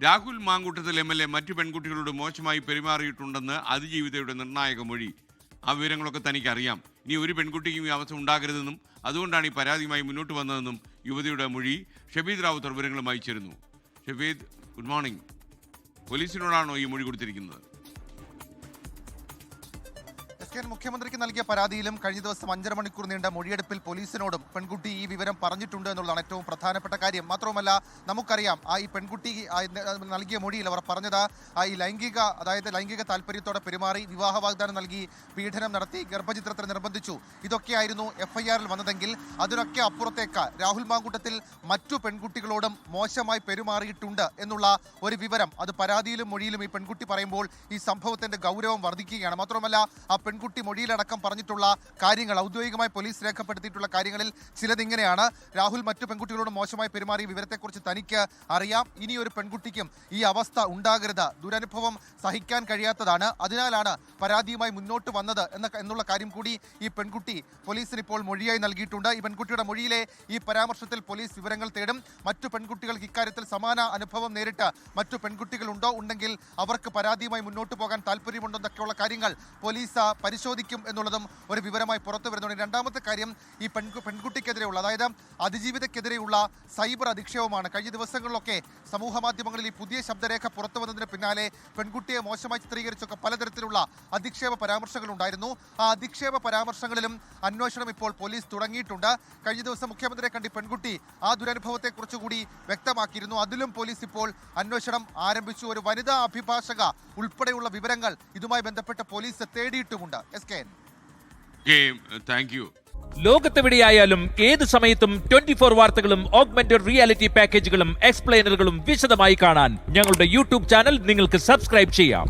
Rahul Mamkootathil MLA മറ്റു പെൺകുട്ടികളോട് മോശമായി പെരുമാറിയിട്ടുണ്ടെന്ന് അതിജീവിതയുടെ നിർണായക മൊഴി. ആ വിവരങ്ങളൊക്കെ തനിക്ക് അറിയാം. ഇനി ഒരു പെൺകുട്ടിക്കും ഈ അവസ്ഥ ഉണ്ടാകരുതെന്നും അതുകൊണ്ടാണ് ഈ പരാതിയുമായി മുന്നോട്ട് വന്നതെന്നും യുവതിയുടെ മൊഴി. ഷബീദ് റാവുത്തർ വിവരങ്ങളുമായി ചേരുന്നു. Shabeed, good morning. പോലീസിനോടാണോ ഈ മൊഴി കൊടുത്തിരിക്കുന്നത്? മുഖ്യമന്ത്രിക്ക് നൽകിയ പരാതിയിലും കഴിഞ്ഞ ദിവസം 5.5 മണിക്കൂർ നീണ്ട മൊഴിയെടുപ്പിൽ പോലീസിനോടും പെൺകുട്ടി ഈ വിവരം പറഞ്ഞിട്ടുണ്ട് എന്നുള്ളതാണ് ഏറ്റവും പ്രധാനപ്പെട്ട കാര്യം. മാത്രവുമല്ല, നമുക്കറിയാം ഈ പെൺകുട്ടി നൽകിയ മൊഴിയിൽ അവർ പറഞ്ഞത് ഈ ലൈംഗിക താല്പര്യത്തോടെ പെരുമാറി, വിവാഹ വാഗ്ദാനം നൽകി, പീഡനം നടത്തി, ഗർഭചിത്രത്തിന് നിർബന്ധിച്ചു. ഇതൊക്കെയായിരുന്നു FIR-ൽ വന്നതെങ്കിൽ അതിനൊക്കെ അപ്പുറത്തേക്ക് രാഹുൽ മാങ്കൂട്ടത്തിൽ മറ്റു പെൺകുട്ടികളോടും മോശമായി പെരുമാറിയിട്ടുണ്ട് എന്നുള്ള ഒരു വിവരം അത് പരാതിയിലും മൊഴിയിലും ഈ പെൺകുട്ടി പറയുമ്പോൾ ഈ സംഭവത്തിന്റെ ഗൗരവം വർദ്ധിക്കുകയാണ്. മാത്രമല്ല, ആ പെൺകുട്ടി മൊഴിയിലടക്കം പറഞ്ഞിട്ടുള്ള കാര്യങ്ങൾ, ഔദ്യോഗികമായി പോലീസ് രേഖപ്പെടുത്തിയിട്ടുള്ള കാര്യങ്ങളിൽ ചിലതിങ്ങനെയാണ്: രാഹുൽ മറ്റു പെൺകുട്ടികളോട് മോശമായി പെരുമാറിയ വിവരത്തെക്കുറിച്ച് തനിക്ക് അറിയാം. ഇനി ഒരു പെൺകുട്ടിക്കും ഈ അവസ്ഥ ഉണ്ടാകരുത്. ദുരനുഭവം സഹിക്കാൻ കഴിയാത്തതാണ്. അതിനാലാണ് പരാതിയുമായി മുന്നോട്ട് വന്നത് എന്നുള്ള കാര്യം കൂടി ഈ പെൺകുട്ടി പോലീസിന് ഇപ്പോൾ മൊഴിയായി നൽകിയിട്ടുണ്ട്. ഈ പെൺകുട്ടിയുടെ മൊഴിയിലെ ഈ പരാമർശത്തിൽ പോലീസ് വിവരങ്ങൾ തേടും. മറ്റു പെൺകുട്ടികൾക്ക് ഇക്കാര്യത്തിൽ സമാന അനുഭവം നേരിട്ട് മറ്റു പെൺകുട്ടികൾ ഉണ്ടെങ്കിൽ അവർക്ക് പരാതിയുമായി മുന്നോട്ട് പോകാൻ താല്പര്യമുണ്ടോ എന്നൊക്കെയുള്ള കാര്യങ്ങൾ പോലീസ് പരിശോധിക്കും എന്നുള്ളതും ഒരു വിവരമായി പുറത്തു വരുന്നുണ്ട്. രണ്ടാമത്തെ കാര്യം, ഈ പെൺകുട്ടിക്കെതിരെയുള്ള, അതായത് അതിജീവിതക്കെതിരെയുള്ള സൈബർ അധിക്ഷേപമാണ്. കഴിഞ്ഞ ദിവസങ്ങളിലൊക്കെ സമൂഹ മാധ്യമങ്ങളിൽ ഈ പുതിയ ശബ്ദരേഖ പുറത്തു വന്നതിന് പിന്നാലെ പെൺകുട്ടിയെ മോശമായി ചിത്രീകരിച്ചൊക്കെ പലതരത്തിലുള്ള അധിക്ഷേപ പരാമർശങ്ങൾ ഉണ്ടായിരുന്നു. ആ അധിക്ഷേപ പരാമർശങ്ങളിലും അന്വേഷണം ഇപ്പോൾ പോലീസ് തുടങ്ങിയിട്ടുണ്ട്. കഴിഞ്ഞ ദിവസം മുഖ്യമന്ത്രിയെ കണ്ടി പെൺകുട്ടി ആ ദുരനുഭവത്തെക്കുറിച്ച് കൂടി വ്യക്തമാക്കിയിരുന്നു. അതിലും പോലീസ് ഇപ്പോൾ അന്വേഷണം ആരംഭിച്ചു. ഒരു വനിതാ അഭിഭാഷക ഉൾപ്പെടെയുള്ള വിവരങ്ങൾ ഇതുമായി ബന്ധപ്പെട്ട് പോലീസ് തേടിയിട്ടുമുണ്ട്. ലോകത്തെവിടെയായാലും ഏത് സമയത്തും 24 വാർത്തകളും ഓഗ്മെന്റഡ് റിയാലിറ്റി പാക്കേജുകളും എക്സ്പ്ലെയിനറുകളും വിശദമായി കാണാൻ ഞങ്ങളുടെ YouTube ചാനൽ നിങ്ങൾക്ക് സബ്സ്ക്രൈബ് ചെയ്യാം.